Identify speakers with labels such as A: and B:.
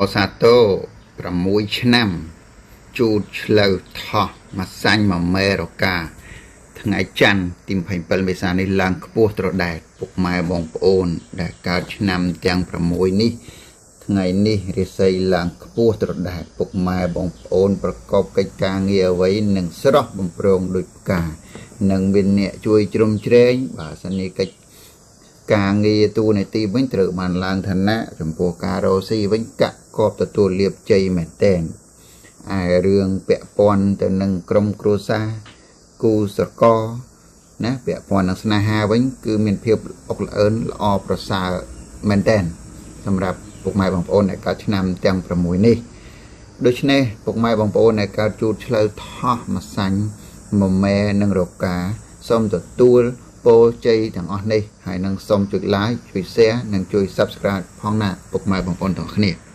A: អូសាតូ6ឆ្នាំជូតឆ្លូវថោះមួយសាញ់មួយមេរកាថ្ងៃច័ន្ទទី27មេសានេះឡើងខ្ពស់ត្រដែតពុកម៉ែបងប្អូនដែលកើតឆ្នាំទាំង6នេះថ្ងៃនេះរាសីឡើងខ្ពស់ត្រដែតពុកម៉ែបងប្អូនប្រកបកិច្ចការងារអ្វីនឹងស្រស់បំព្រងដូចផ្កានឹងមានអ្នកជួយជ្រោមជ្រែងបើសិននេះកិច្ចការងារទូនាទីវិញត្រូវបានឡើងឋានៈចំពោះការរកស៊ីវិញកាក់កបទទួលលាភជ័យមែនទែនឯរឿងពាក់ព័ន្ធទៅនឹងក្រុមគ្រួសារគូស្រករណាពាក់ព័ន្ធនឹងស្នេហាវិញគឺមានភាពអុកល្អឿនល្អប្រសើរមែនទែនសម្រាប់ពុកម៉ែបងប្អូនដែលកើតឆ្នាំទាំង6នេះដូច្នេះពុកម៉ែបងប្អូនដែលកើតជូតឆ្លូវថោះមួយសាញ់មួយមេនិងរកាសូមទទួលពរជ័យទាំងអស់នេះហើយនឹងសូមចុច like ជួយ share និងជួយ subscribe ផងណាពុកម៉ែបងប្អូនទាំងគ្នា